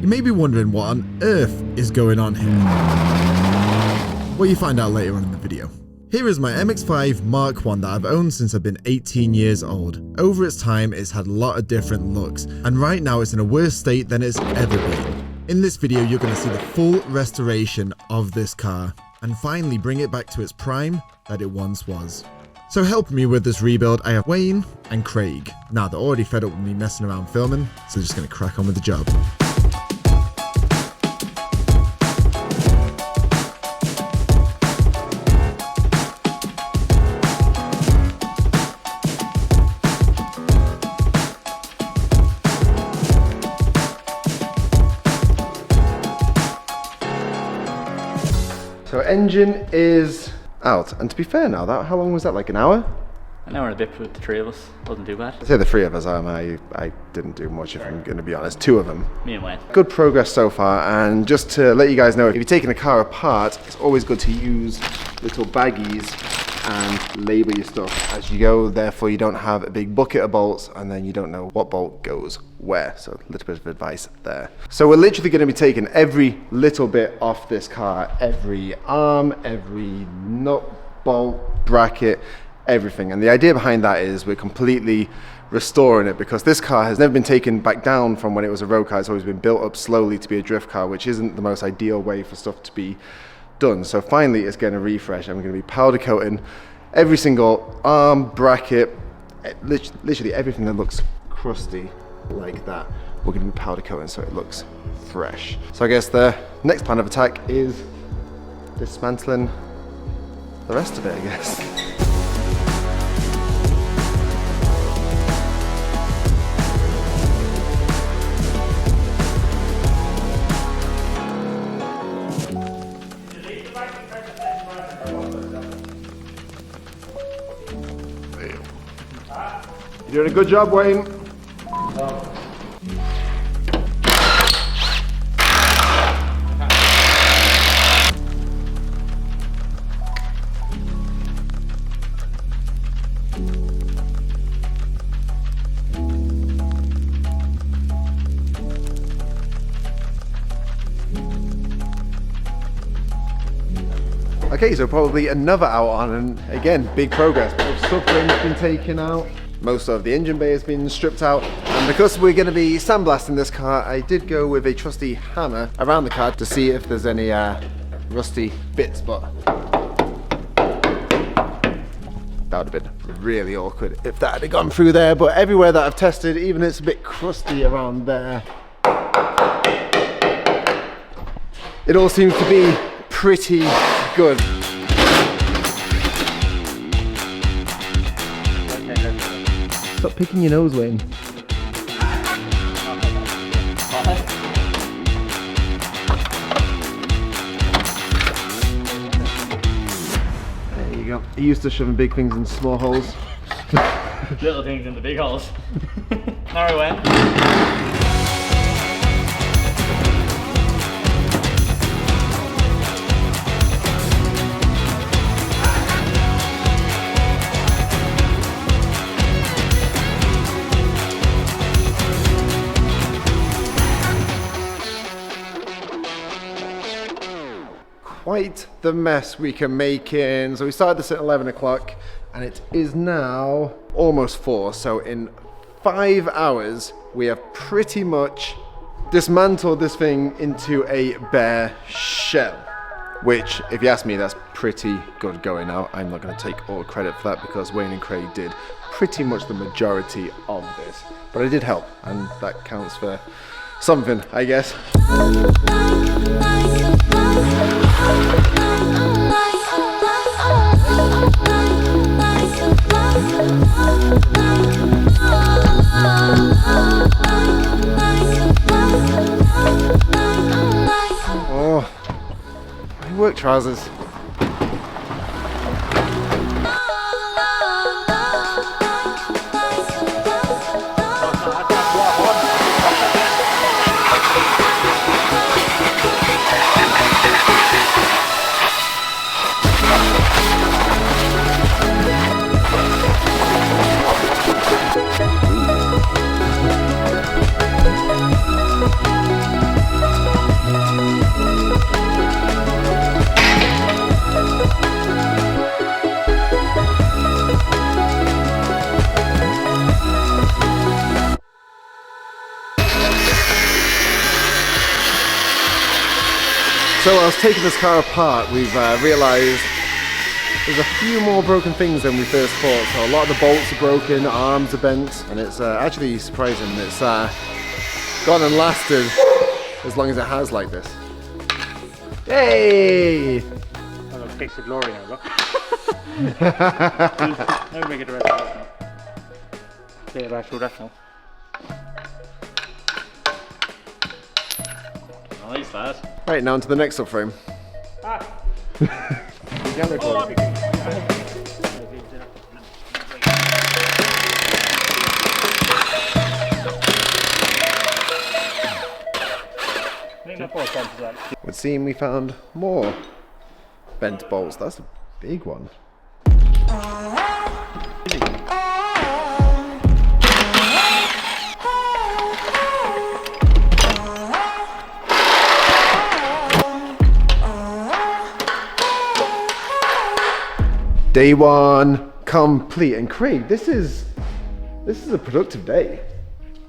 You may be wondering what on earth is going on here. Well, you find out later on in the video. Here is my MX-5 Mark I that I've owned since I've been 18 years old. Over its time, it's had a lot of different looks, and right now it's in a worse state than it's ever been. In this video, you're going to see the full restoration of this car, and finally bring it back to its prime that it once was. So helping me with this rebuild, I have Wayne and Craig. Now, they're already fed up with me messing around filming, so they're just going to crack on with the job. So engine is out, and to be fair now, how long was that, like an hour? An hour and a bit with the three of us, wasn't too bad. I'd say the three of us, I didn't do much if I'm going to be honest, two of them. Me and Wayne. Good progress so far, and just to let you guys know, if you're taking a car apart, it's always good to use little baggies and label your stuff as you go, therefore you don't have a big bucket of bolts and then you don't know what bolt goes where. So a little bit of advice there. So we're literally going to be taking every little bit off this car, every arm, every nut, bolt, bracket, everything. And the idea behind that is we're completely restoring it, because this car has never been taken back down from when it was a road car. It's always been built up slowly to be a drift car, which isn't the most ideal way for stuff to be done. So finally it's getting a refresh, and we're going to be powder coating every single arm, bracket, literally everything that looks crusty like that. We're going to be powder coating so it looks fresh. So I guess the next plan of attack is dismantling the rest of it, I guess. You're doing a good job, Wayne. Okay, so probably another hour on, and again, big progress. Both subframes been taken out. Most of the engine bay has been stripped out, and because we're going to be sandblasting this car, I did go with a trusty hammer around the car to see if there's any rusty bits, but that would have been really awkward if that had gone through there. But everywhere that I've tested, even it's a bit crusty around there, it all seems to be pretty good. Stop picking your nose, Wayne. There you go. He used to shoving big things in small holes. Little things in the big holes. Narrow end. Quite the mess we can make in. So we started this at 11 o'clock and it is now almost 4. So in 5 hours, we have pretty much dismantled this thing into a bare shell. Which, if you ask me, that's pretty good going out. I'm not going to take all credit for that because Wayne and Craig did pretty much the majority of this. But I did help, and that counts for something, I guess. Oh, my work trousers. So I was taking this car apart, we've realised there's a few more broken things than we first thought. So a lot of the bolts are broken, arms are bent, and it's actually surprising. It's gone and lasted as long as it has like this. Hey! I'm gonna fix the glory now, look. Let me make it the rest of that now. Yeah, back through that now. Nice, lad. Right, now onto the next subframe. Ah. Would seem we found more bent bolts. That's a big one. Day one complete. And Craig, this is a productive day.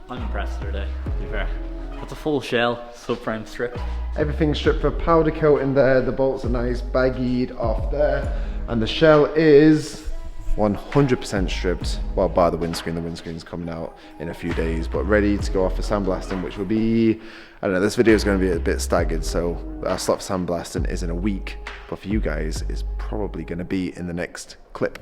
I'm impressed today, to be fair. That's a full shell, subframe stripped. Everything's stripped for powder coat in there. The bolts are nice, baggied off there. And the shell is 100% stripped. Well, bar the windscreen. The windscreen's coming out in a few days, but ready to go off for sandblasting, which will be, I don't know, this video is going to be a bit staggered. So our slot for sandblasting is in a week, but for you guys, it's probably going to be in the next clip.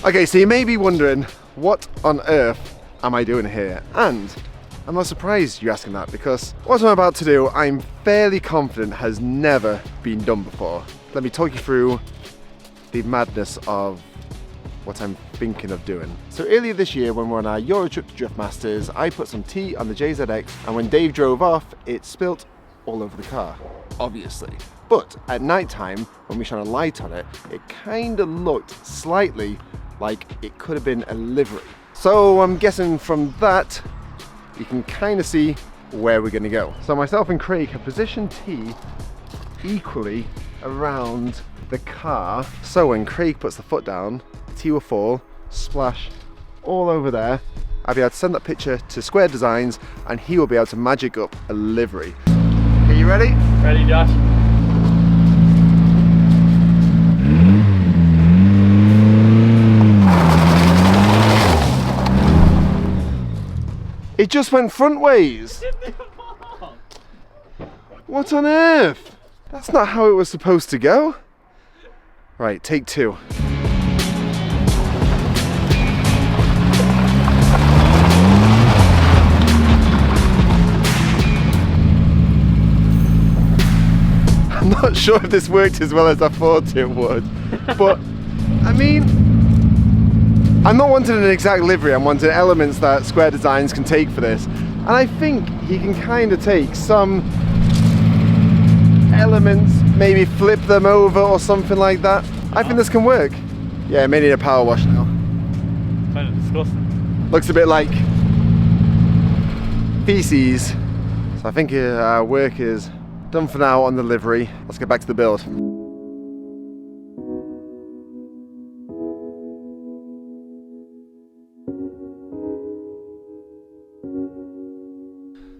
Okay, so you may be wondering, what on earth am I doing here? And I'm not surprised you're asking that, because what I'm about to do, I'm fairly confident has never been done before. Let me talk you through the madness of what I'm thinking of doing. So earlier this year, when we were on our Euro trip to Drift Masters, I put some tea on the JZX, and when Dave drove off, it spilt all over the car, obviously. But at night time, when we shone a light on it, it kind of looked slightly like it could have been a livery. So I'm guessing from that, you can kind of see where we're gonna go. So myself and Craig have positioned T equally around the car. So when Craig puts the foot down, T will fall, splash all over there. I'll be able to send that picture to Square Designs and he will be able to magic up a livery. Are you ready? Ready, Josh? It just went front ways. What on earth? That's not how it was supposed to go. Right, take two. I'm not sure if this worked as well as I thought it would, but I mean, I'm not wanting an exact livery, I'm wanting elements that Square Designs can take for this. And I think he can kind of take some elements, maybe flip them over or something like that. I think this can work. Yeah, it may need a power wash now. Kind of disgusting. Looks a bit like feces. So I think our work is done for now on the livery. Let's get back to the build.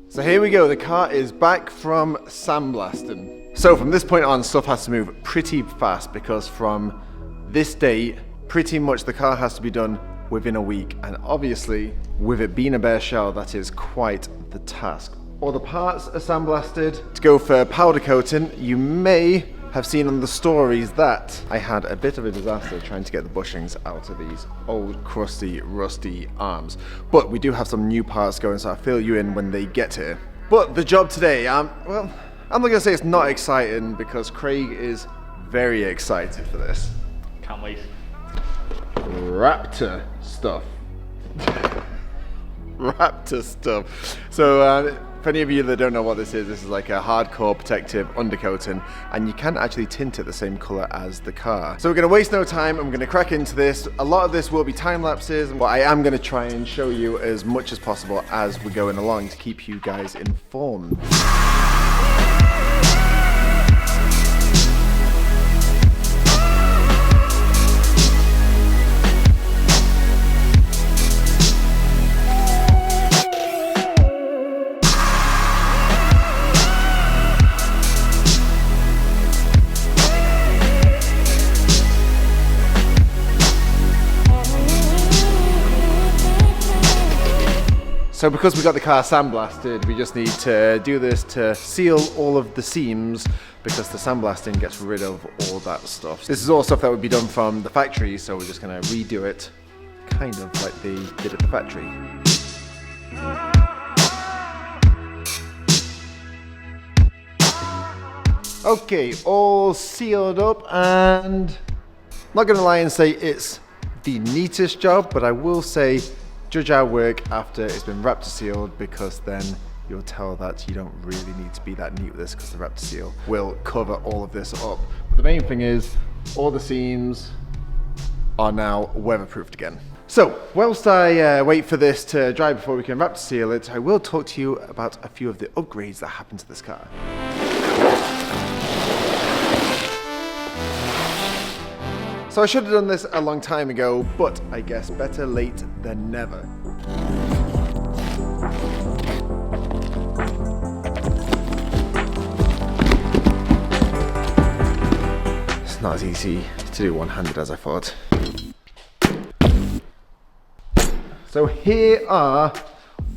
So here we go, the car is back from sandblasting. So from this point on, stuff has to move pretty fast because from this date, pretty much the car has to be done within a week. And obviously, with it being a bare shell, that is quite the task. All the parts are sandblasted. To go for powder coating, you may have seen on the stories that I had a bit of a disaster trying to get the bushings out of these old, crusty, rusty arms. But we do have some new parts going, so I'll fill you in when they get here. But the job today, well, I'm not gonna say it's not exciting because Craig is very excited for this. Can't wait. Raptor stuff. Raptor stuff. So, for any of you that don't know what this is like a hardcore protective undercoating, and you can actually tint it the same color as the car. So we're gonna waste no time, and we're gonna crack into this. A lot of this will be time lapses, but I am gonna try and show you as much as possible as we're going along to keep you guys informed. So because we got the car sandblasted, we just need to do this to seal all of the seams because the sandblasting gets rid of all that stuff. This is all stuff that would be done from the factory, so we're just gonna redo it kind of like they did at the factory. Okay, all sealed up, and I'm not gonna lie and say it's the neatest job, but I will say judge our work after it's been Raptor sealed, because then you'll tell that you don't really need to be that neat with this because the Raptor seal will cover all of this up. But the main thing is all the seams are now weatherproofed again. So whilst I wait for this to dry before we can Raptor seal it, I will talk to you about a few of the upgrades that happened to this car. So I should have done this a long time ago, but I guess better late than never. It's not as easy to do one-handed as I thought. So here are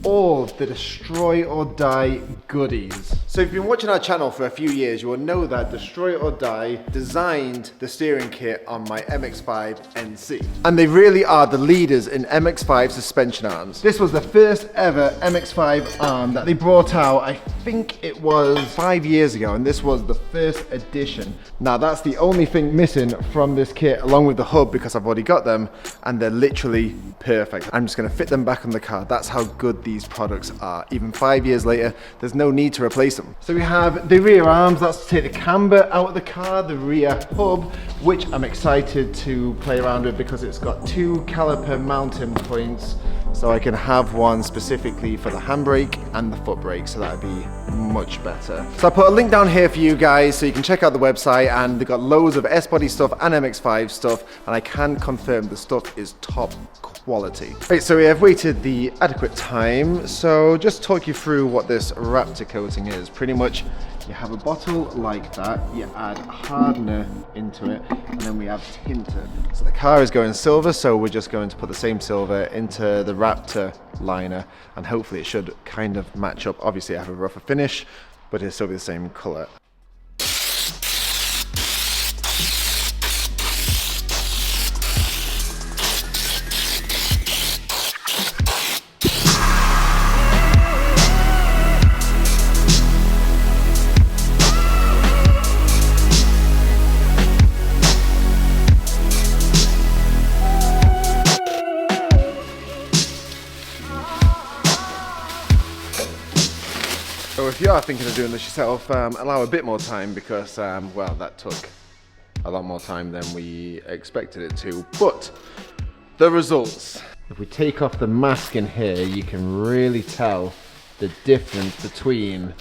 all the destroy or die goodies. So if you've been watching our channel for a few years, you will know that Destroy or Die designed the steering kit on my MX-5 NC. And they really are the leaders in MX-5 suspension arms. This was the first ever MX-5 arm that they brought out, I think it was 5 years ago, and this was the first edition. Now that's the only thing missing from this kit, along with the hub, because I've already got them, and they're literally perfect. I'm just gonna fit them back on the car. That's how good these products are. Even 5 years later, there's no need to replace them. So we have the rear arms, that's to take the camber out of the car, the rear hub, which I'm excited to play around with because it's got 2 caliper mounting points, so I can have one specifically for the handbrake and the foot brake, so that'd be much better. So I put a link down here for you guys so you can check out the website, and they've got loads of S-body stuff and MX-5 stuff, and I can confirm the stuff is top quality. Right, so we have waited the adequate time, so just talk you through what this Raptor coating is. Pretty much you have a bottle like that, you add hardener into it, and then we have tinter. So the car is going silver, so we're just going to put the same silver into the Raptor liner, and hopefully it should kind of match up. Obviously I have a rougher finish, but it'll still be the same color. So if you are thinking of doing this yourself, allow a bit more time because, well, that took a lot more time than we expected it to. But the results. If we take off the mask in here, you can really tell the difference between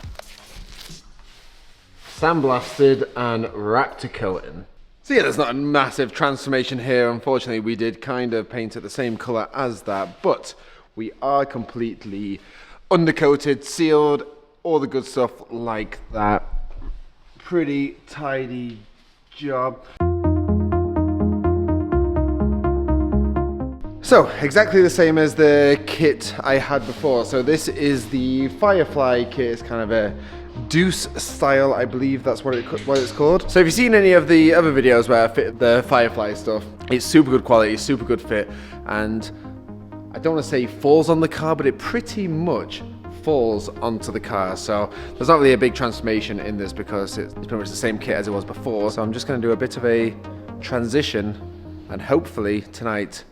sandblasted and Raptor coating. So yeah, there's not a massive transformation here. Unfortunately, we did kind of paint it the same color as that, but we are completely undercoated, sealed, all the good stuff like that. Pretty tidy job. So exactly the same as the kit I had before. So this is the Firefly kit. It's kind of a Deuce style, I believe that's what it's called. So if you've seen any of the other videos where I fit the Firefly stuff, it's super good quality, super good fit, and I don't want to say falls on the car, but it pretty much falls onto the car. So there's not really a big transformation in this because it's pretty much the same kit as it was before. So I'm just going to do a bit of a transition, and hopefully tonight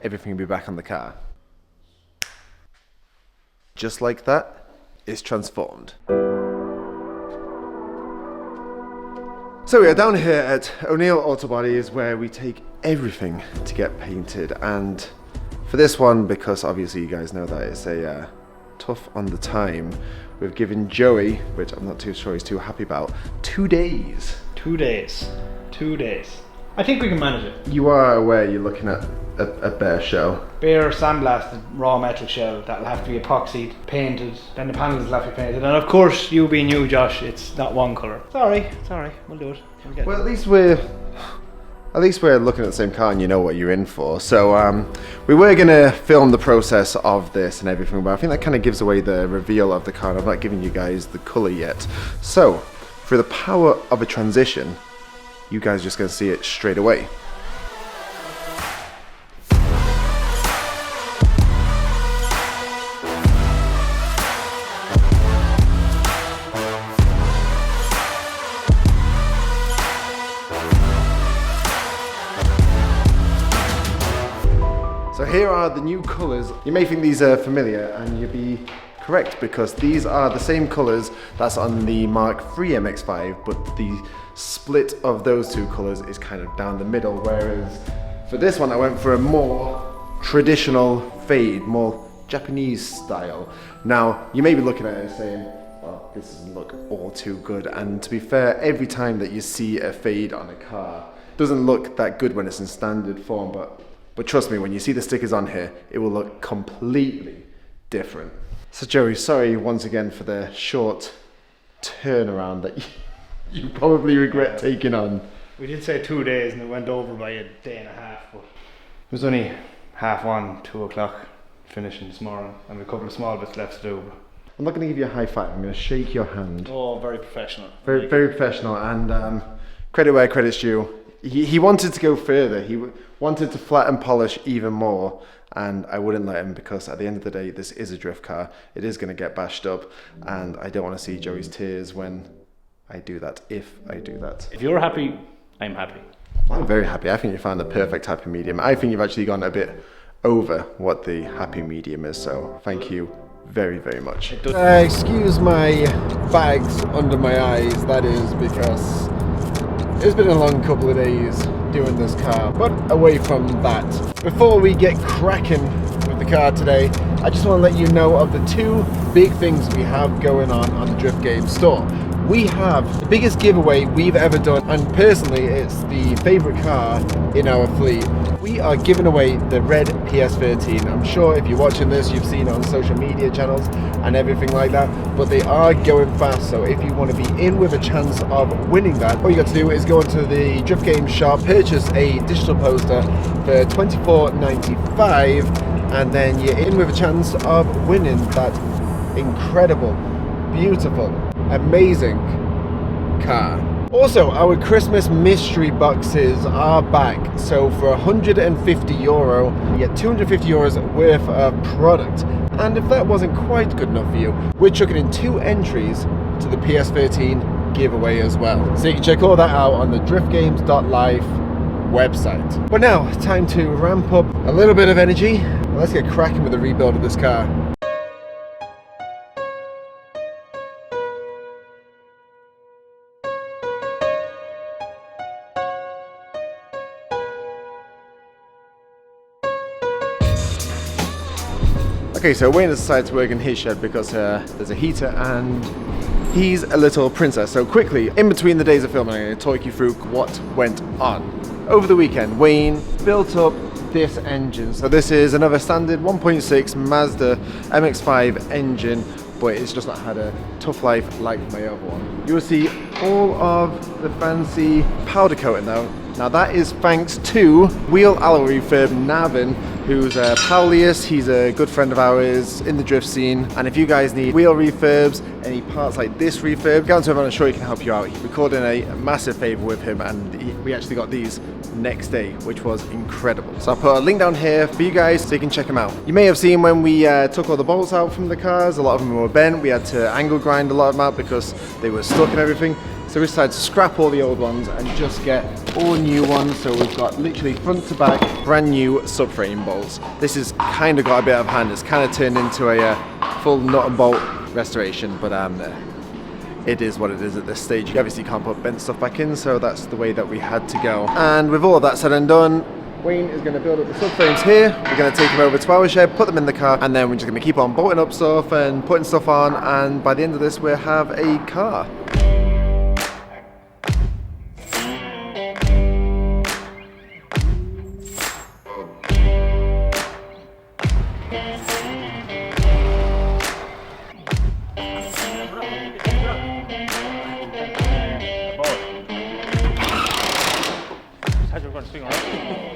everything will be back on the car. Just like that, it's transformed. So we are down here at O'Neill Auto Bodies, where we take everything to get painted, and for this one, because obviously you guys know that it's a tough on the time, we've given Joey, which I'm not too sure he's too happy about, 2 days. 2 days. 2 days. I think we can manage it. You are aware you're looking at a bare shell. Bare sandblasted raw metal shell that'll have to be epoxied, painted, then the panels will have to be painted, and of course, you being you, Josh, it's not one colour. Sorry, we'll do it. Well, at least we're at least we're looking at the same car and you know what you're in for. So we were going to film the process of this and everything, but I think that kind of gives away the reveal of the car, and I've not given you guys the colour yet. So, for the power of a transition, you guys are just going to see it straight away. So here are the new colours. You may think these are familiar, and you'll be correct, because these are the same colours that's on the Mark III MX-5, but the split of those two colours is kind of down the middle, whereas for this one I went for a more traditional fade, more Japanese style. Now, you may be looking at it saying, well, this doesn't look all too good, and to be fair, every time that you see a fade on a car, it doesn't look that good when it's in standard form, but trust me, when you see the stickers on here, it will look completely different. So Joey, sorry once again for the short turnaround that you probably regret taking on. We did say 2 days and it went over by a day and a half, but it was only 1:30, 2 o'clock finishing this morning, and a couple of small bits left to do. I'm not going to give you a high five, I'm going to shake your hand. Oh, very professional. Very professional, and credit where credit's due. He wanted to go further. He wanted to flatten polish even more, and I wouldn't let him, because at the end of the day, this is a drift car. It is going to get bashed up, and I don't want to see Joey's tears when I do that, if I do that. If you're happy, I'm happy. I'm very happy. I think you found the perfect happy medium. I think you've actually gone a bit over what the happy medium is, so thank you very, very much. Excuse my bags under my eyes, that is because it's been a long couple of days doing this car, but away from that, before we get cracking with the car today, I just want to let you know of the two big things we have going on the Drift Game store. We have the biggest giveaway we've ever done, and personally it's the favourite car in our fleet. We are giving away the red PS13. I'm sure if you're watching this you've seen it on social media channels and everything like that, but they are going fast, so if you want to be in with a chance of winning that, all you got to do is go into the Drift Game shop, purchase a digital poster for $24.95, and then you're in with a chance of winning that incredible, beautiful, amazing car. Also, our Christmas mystery boxes are back, so for €150 you get €250 worth of product, and if that wasn't quite good enough for you, we're chucking in 2 entries to the PS13 giveaway as well, so you can check all that out on the driftgames.life website. But now, time to ramp up a little bit of energy. Let's get cracking with the rebuild of this car. Okay, so Wayne has decided to work in his shed because there's a heater and he's a little princess. So quickly, in between the days of filming, I'm going to talk you through what went on. Over the weekend, Wayne built up this engine. So this is another standard 1.6 Mazda MX-5 engine, but it's just not had a tough life like my other one. You will see all of the fancy powder coating though. Now that is thanks to Wheel Alloy Refurb Navin, who's a Paulius. He's a good friend of ours in the drift scene. And if you guys need wheel refurbs, any parts like this refurb, go on to him and I'm sure he can help you out. We called in a massive favour with him, and we actually got these next day, which was incredible. So I'll put a link down here for you guys so you can check them out. You may have seen when we took all the bolts out from the cars, a lot of them were bent. We had to angle grind a lot of them out because they were stuck and everything. So we decided to scrap all the old ones and just get all new ones. So we've got literally front to back, brand new subframe bolts. This has kind of got a bit of hand. It's kind of turned into a full nut and bolt restoration, but it is what it is at this stage. You obviously can't put bent stuff back in, so that's the way that we had to go. And with all of that said and done, Wayne is going to build up the subframes here. We're going to take them over to our shed, put them in the car, and then we're just going to keep on bolting up stuff and putting stuff on, and by the end of this we'll have a car. must be going.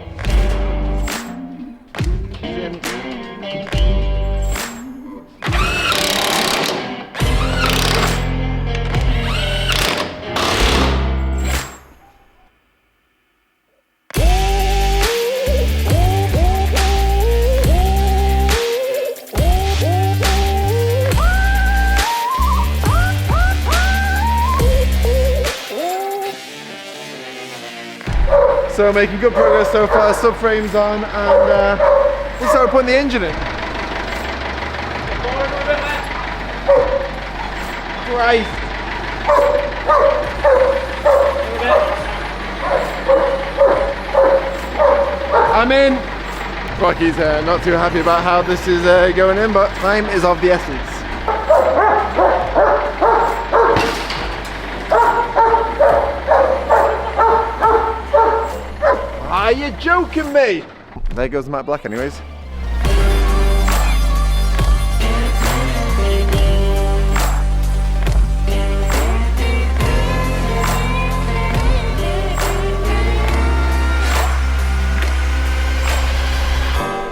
So making good progress so far, subframe's on, and we started putting the engine in. Christ. I'm in. Rocky's not too happy about how this is going in, but time is of the essence. Are you joking me? There goes the matte black anyways.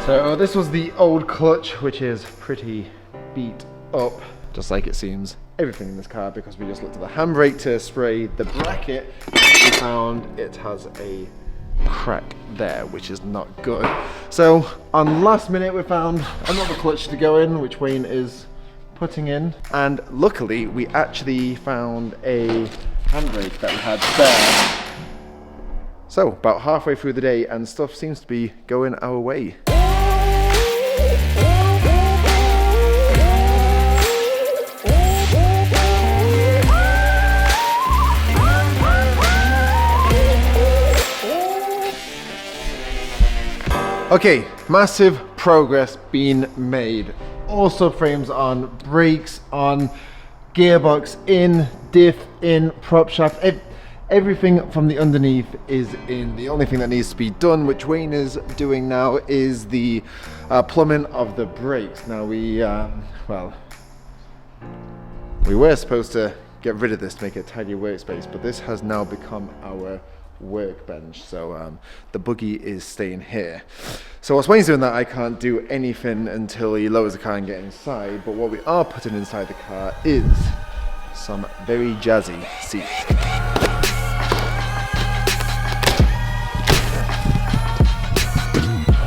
So this was the old clutch, which is pretty beat up, just like it seems everything in this car, because we just looked at the handbrake to spray the bracket. We found it has a crack there, which is not good. So on last minute we found another clutch to go in, which Wayne is putting in, and luckily we actually found a handbrake that we had spare. So about halfway through the day and stuff seems to be going our way. Okay, massive progress being made. All subframes on, brakes on, gearbox in, diff in, prop shaft, everything from the underneath is in. The only thing that needs to be done, which Wayne is doing now, is the plumbing of the brakes. Now we were supposed to get rid of this to make it a tidy workspace, but this has now become our workbench, so the buggy is staying here. So whilst Wayne's doing that, I can't do anything until he lowers the car and get inside, but what we are putting inside the car is some very jazzy seats.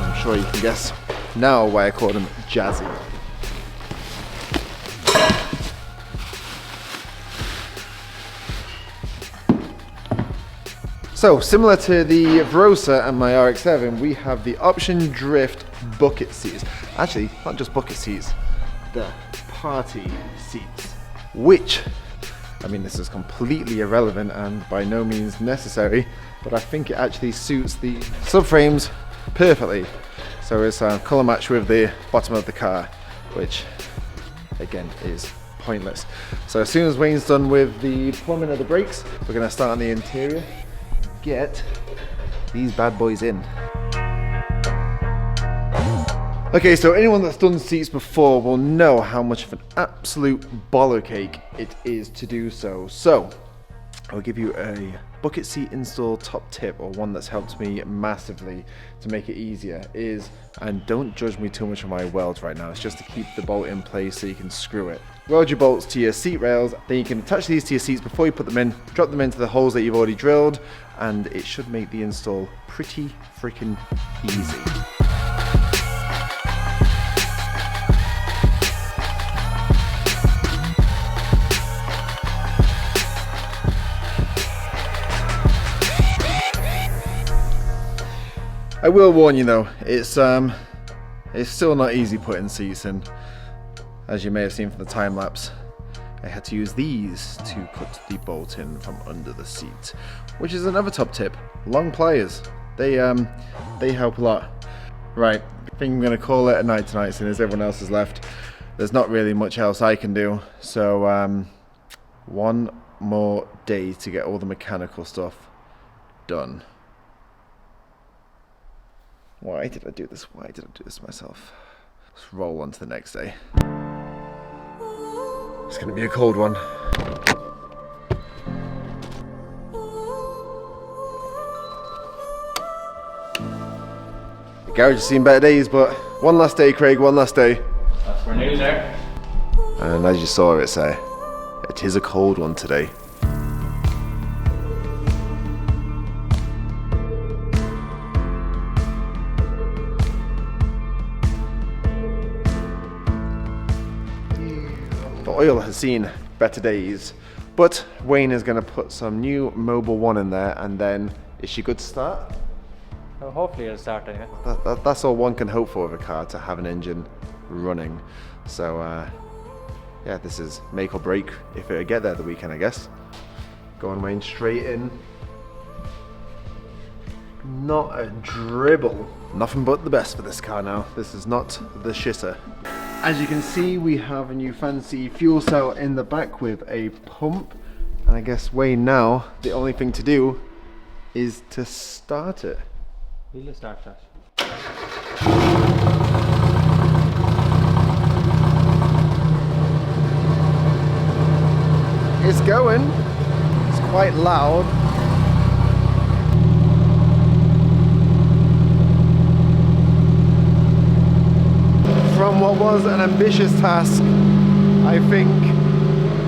I'm sure you can guess now why I call them jazzy. So, similar to the Verosa and my RX-7, we have the option drift bucket seats. Actually, not just bucket seats, the party seats. Which, I mean, this is completely irrelevant and by no means necessary, but I think it actually suits the subframes perfectly. So it's a colour match with the bottom of the car, which, again, is pointless. So as soon as Wayne's done with the plumbing of the brakes, we're going to start on the interior. Get these bad boys in. Okay, so anyone that's done seats before will know how much of an absolute bollercake it is to do so. So, I'll give you a bucket seat install top tip, or one that's helped me massively to make it easier is, and don't judge me too much on my welds right now, it's just to keep the bolt in place so you can screw it. Weld your bolts to your seat rails, then you can attach these to your seats before you put them in, drop them into the holes that you've already drilled, and it should make the install pretty freaking easy. I will warn you though, it's still not easy putting seats in. As you may have seen from the time lapse, I had to use these to cut the bolt in from under the seat, which is another top tip. Long pliers, they help a lot. Right, I think I'm gonna call it a night tonight, since everyone else has left. There's not really much else I can do, so one more day to get all the mechanical stuff done. Why did I do this? Why did I do this myself? Let's roll on to the next day. It's gonna be a cold one. The garage has seen better days, but one last day, Craig, one last day. That's for news there. And as you saw, it is a cold one today. The oil has seen better days, but Wayne is going to put some new Mobil 1 in there, and then is she good to start? Well, hopefully it'll start anyway. That's all one can hope for with a car, to have an engine running. So yeah, this is make or break if it'll get there the weekend, I guess. Go on, Wayne, straight in. Not a dribble. Nothing but the best for this car now. This is not the shitter. As you can see, we have a new fancy fuel cell in the back with a pump. And I guess, Wayne, now the only thing to do is to start it. We'll start that. It's going. It's quite loud. From what was an ambitious task, I think,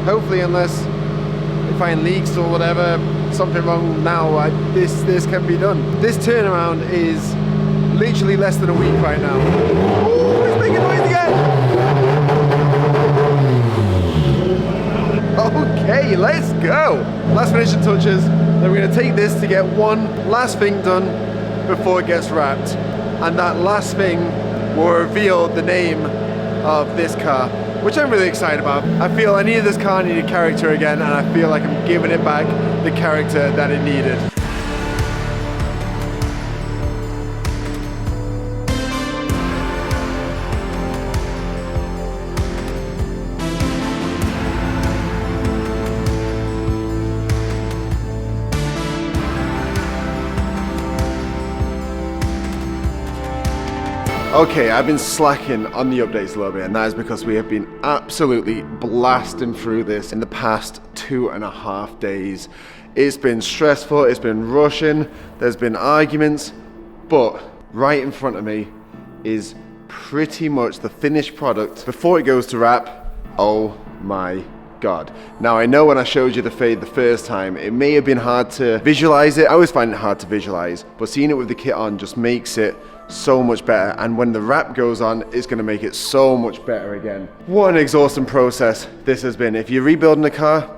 hopefully, unless we find leaks or whatever, something wrong now, this can be done. This turnaround is literally less than a week right now. Ooh, it's making noise again! Okay, let's go! Last finishing touches. Then we're going to take this to get one last thing done before it gets wrapped. And that last thing will reveal the name of this car, which I'm really excited about. I feel I needed this car, I needed character again, and I feel like I'm giving it back the character that it needed. Okay, I've been slacking on the updates a little bit, and that is because we have been absolutely blasting through this in the past 2.5 days. It's been stressful, it's been rushing, there's been arguments, but right in front of me is pretty much the finished product before it goes to wrap. Oh my God. Now, I know when I showed you the fade the first time, it may have been hard to visualize it. I always find it hard to visualize, but seeing it with the kit on just makes it so much better. And when the wrap goes on, it's going to make it so much better again. What an exhausting process this has been. If you're rebuilding a car,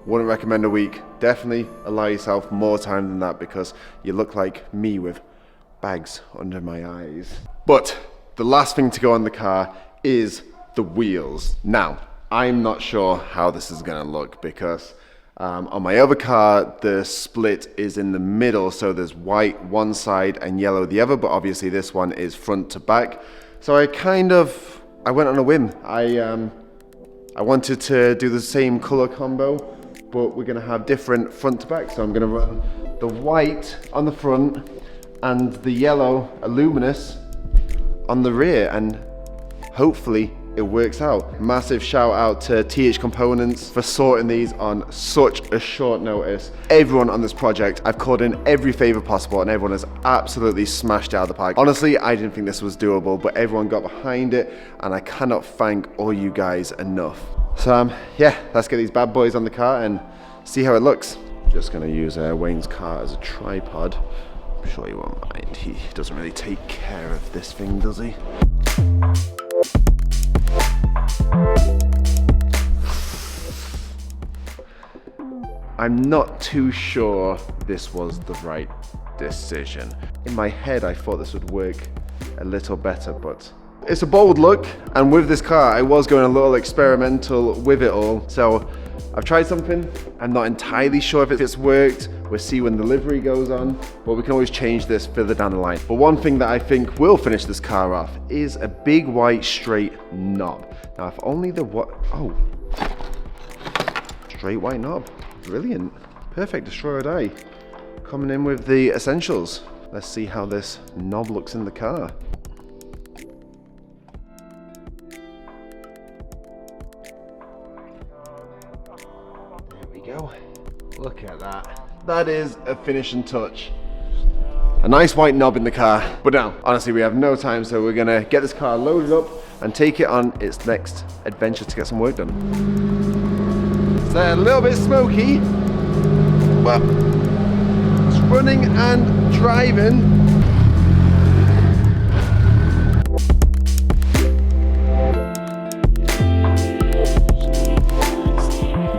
wouldn't recommend a week. Definitely allow yourself more time than that, because you look like me with bags under my eyes. But the last thing to go on the car is the wheels. Now, I'm not sure how this is going to look, because on my other car, the split is in the middle, so there's white one side and yellow the other, but obviously this one is front to back. So I went on a whim. I wanted to do the same color combo, but we're going to have different front to back. So I'm going to run the white on the front and the yellow Illuminous on the rear, and hopefully it works out. Massive shout out to TH Components for sorting these on such a short notice. Everyone on this project, I've called in every favor possible, and everyone has absolutely smashed it out of the park. Honestly, I didn't think this was doable, but everyone got behind it, and I cannot thank all you guys enough. So yeah, let's get these bad boys on the car and see how it looks. Just gonna use Wayne's car as a tripod. I'm sure you won't mind. He doesn't really take care of this thing, does he? I'm not too sure this was the right decision. In my head, I thought this would work a little better, but it's a bold look, and with this car, I was going a little experimental with it all. So I've tried something. I'm not entirely sure if it's worked. We'll see when the livery goes on, but we can always change this further down the line. But one thing that I think will finish this car off is a big white straight knob. Now, if only straight white knob. Brilliant. Perfect, destroy or die. Coming in with the essentials. Let's see how this knob looks in the car. There we go. Look at that. That is a finishing touch. a nice white knob in the car. But now, honestly, we have no time, so we're gonna get this car loaded up and take it on its next adventure to get some work done. It's a little bit smoky, but it's running and driving.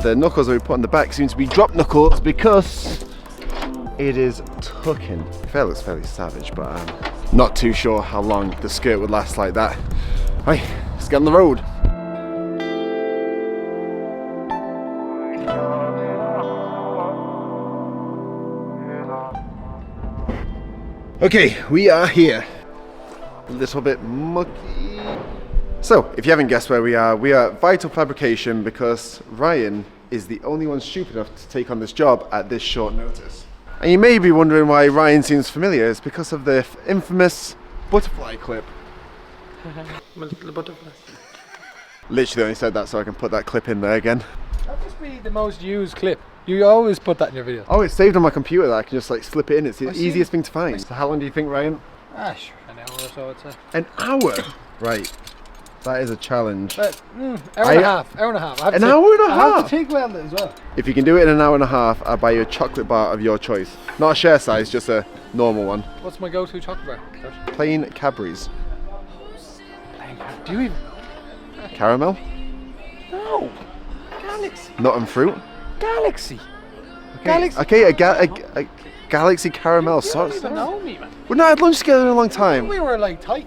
The knuckles that we put on the back seem to be drop knuckles because it is tucking. It looks fairly savage, but I'm not too sure how long the skirt would last like that. Right, let's get on the road. Okay, we are here. A little bit mucky. So, if you haven't guessed where we are at Vital Fabrication because Ryan is the only one stupid enough to take on this job at this short notice. And you may be wondering why Ryan seems familiar. It's because of the infamous butterfly clip. The butterfly. Literally only said that so I can put that clip in there again. That must be the most used clip. You always put that in your video. Oh, it's saved on my computer that I can just like slip it in. It's the easiest thing to find. So how long do you think, Ryan? Sure, an hour or so I'd say. An hour? Right. That is a challenge. Hour and a half. Hour and a half. An hour and a I have half? to TIG weld it as well. If you can do it in an hour and a half, I'll buy you a chocolate bar of your choice. Not a share size, just a normal one. What's my go-to chocolate bar? Josh? Plain Cadbury's. Do you even know? Caramel? No. Galaxy. Nut and fruit? Galaxy. Okay. Galaxy. Okay, a Galaxy caramel You sauce. don't even know me, man. We've not had lunch together in a long time. We were like tight.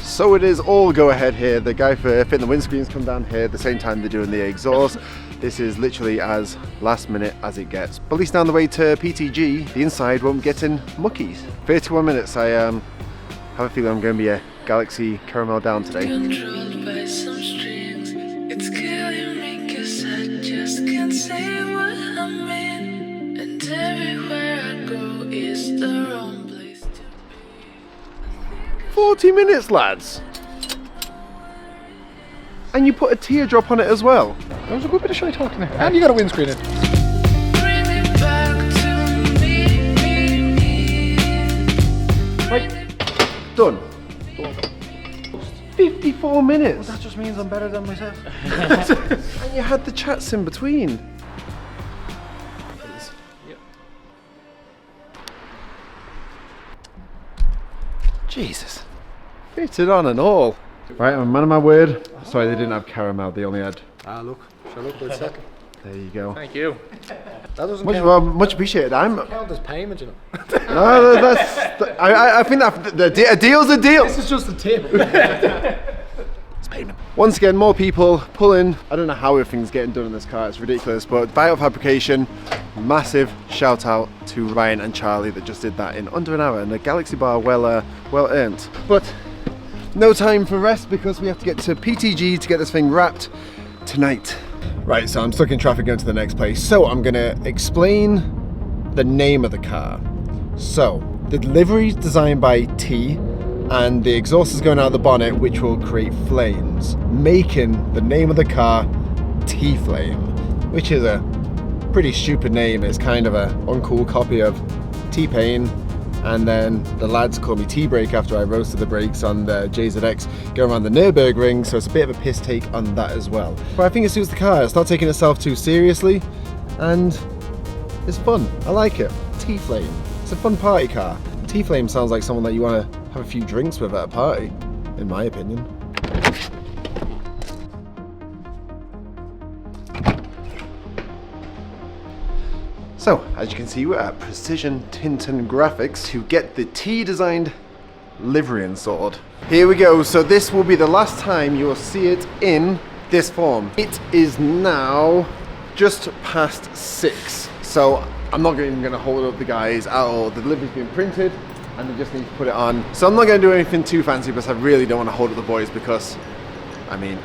So it is all go ahead here. The guy for fitting the windscreens come down here at the same time they're doing the exhaust. This is literally as last minute as it gets. But at least down the way to PTG, the inside won't get in muckies. 31 minutes. I have a feeling I'm going to be a Galaxy caramel down today. Controlled by some strings. It's killing me 'cause I just can't say what I'm in. And everywhere I go is the wrong place to be. 40 minutes, lads. And you put a teardrop on it as well. There was a good bit of shy talking there. And you got a windscreen in. Bring me back to me. Right, done. 54 minutes. That just means I'm better than myself. And you had the chats in between. Yep. Jesus. Fitted on and all. Right, I'm a man of my word. Sorry, they didn't have caramel, they only had... Look. Shall I look for a second? There you go. Thank you. That doesn't Much, count. well, much appreciated. Count as payment, you know. No, I think that a deal's a deal. This is just a tip. It's payment. Once again, more people pulling. I don't know how everything's getting done in this car. It's ridiculous. But Vital Fabrication, massive shout out to Ryan and Charlie that just did that in under an hour, and the Galaxy bar well earned. But no time for rest because we have to get to PTG to get this thing wrapped tonight. Right, so I'm stuck in traffic going to the next place. So I'm gonna explain the name of the car. So the livery is designed by T, and the exhaust is going out of the bonnet, which will create flames, making the name of the car T-Flame, which is a pretty stupid name. It's kind of a uncool copy of T-Pain. And then the lads call me T-Brake after I roasted the brakes on the JZX going around the Nürburgring, so it's a bit of a piss take on that as well. But I think it suits the car. It's not taking itself too seriously, and it's fun. I like it. T-Flame. It's a fun party car. T-Flame sounds like someone that you want to have a few drinks with at a party, in my opinion. So, as you can see, we're at Precision Tintin Graphics to get the T-designed livery installed. Here we go. So this will be the last time you will see it in this form. It is now just past 6. So I'm not even going to hold up the guys at all. The livery's been printed and they just need to put it on. So I'm not going to do anything too fancy, because I really don't want to hold up the boys because, I mean,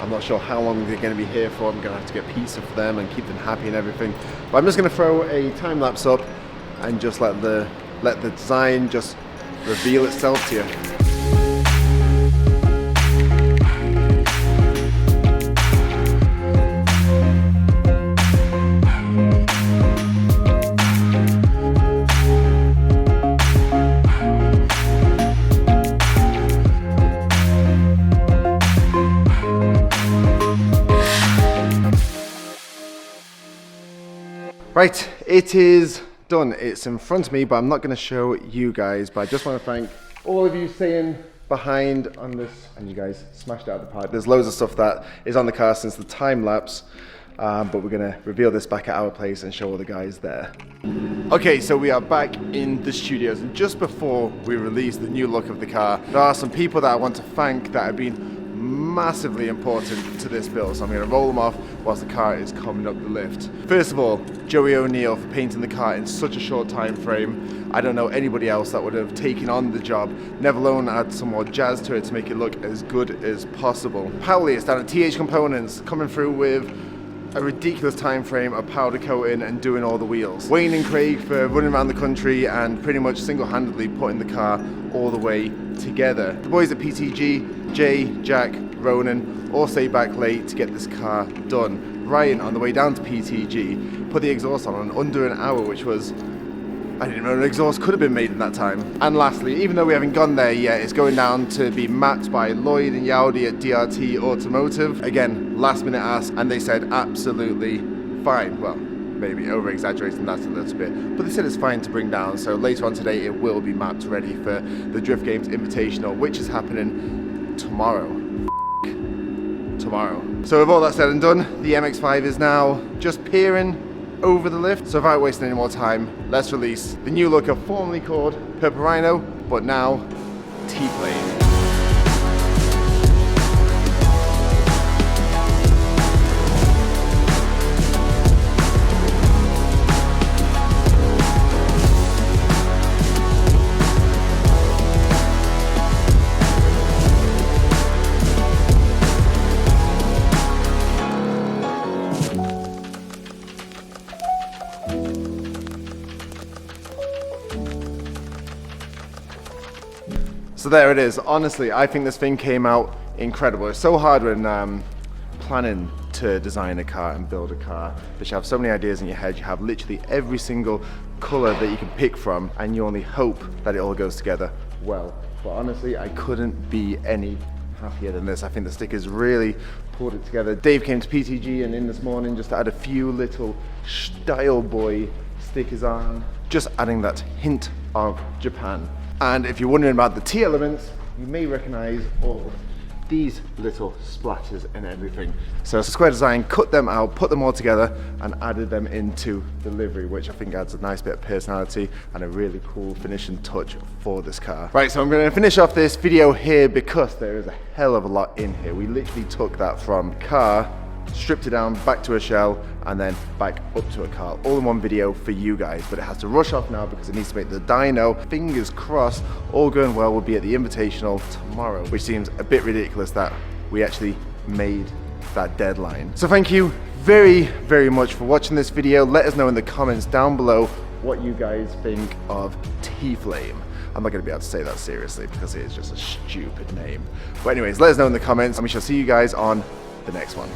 I'm not sure how long they're going to be here for. I'm going to have to get pizza for them and keep them happy and everything. But I'm just going to throw a time lapse up and just let the design just reveal itself to you. Right, it is done. It's in front of me, but I'm not going to show you guys. But I just want to thank all of you staying behind on this, and you guys smashed it out of the park. There's loads of stuff that is on the car since the time lapse, but we're going to reveal this back at our place and show all the guys there. Okay, so we are back in the studios, and just before we release the new look of the car, there are some people that I want to thank that have been massively important to this build, so I'm going to roll them off whilst the car is coming up the lift. First of all, Joey O'Neill for painting the car in such a short time frame. I don't know anybody else that would have taken on the job, never alone add some more jazz to it to make it look as good as possible. Powley is down at TH Components, coming through with a ridiculous time frame of powder coating and doing all the wheels. Wayne and Craig for running around the country and pretty much single-handedly putting the car all the way together. The boys at PTG, Jay, Jack, Ronan, all stayed back late to get this car done. Ryan, on the way down to PTG, put the exhaust on in under an hour, which was, I didn't know an exhaust could have been made in that time. And lastly, even though we haven't gone there yet, it's going down to be mapped by Lloyd and Yaudi at DRT Automotive. Again, last minute ask, and they said absolutely fine. Well, maybe over-exaggerating that a little bit, but they said it's fine to bring down, so later on today it will be mapped ready for the Drift Games Invitational, which is happening tomorrow. Tomorrow. So with all that said and done, the MX-5 is now just peering over the lift, so without wasting any more time, let's release the new look of formerly called Purple Rhino, but now T-Plane. So there it is. Honestly, I think this thing came out incredible. It's so hard when planning to design a car and build a car, but you have so many ideas in your head. You have literally every single color that you can pick from, and you only hope that it all goes together well. But honestly, I couldn't be any happier than this. I think the stickers really pulled it together. Dave came to PTG and in this morning just to add a few little style boy stickers on, just adding that hint of Japan. And if you're wondering about the T elements, you may recognize all these little splashes and everything. So Square Design cut them out, put them all together, and added them into the livery, which I think adds a nice bit of personality and a really cool finishing touch for this car. Right, so I'm going to finish off this video here because there is a hell of a lot in here. We literally took that from car, stripped it down back to a shell, and then back up to a car, all in one video for you guys. But it has to rush off now because it needs to make the dyno. Fingers crossed, all going well, will be at the Invitational tomorrow, which seems a bit ridiculous that we actually made that deadline. So thank you very, very much for watching this video. Let us know in the comments down below what you guys think of T-Flame. I'm not going to be able to say that seriously because it is just a stupid name. But anyways, let us know in the comments, and we shall see you guys on the next one.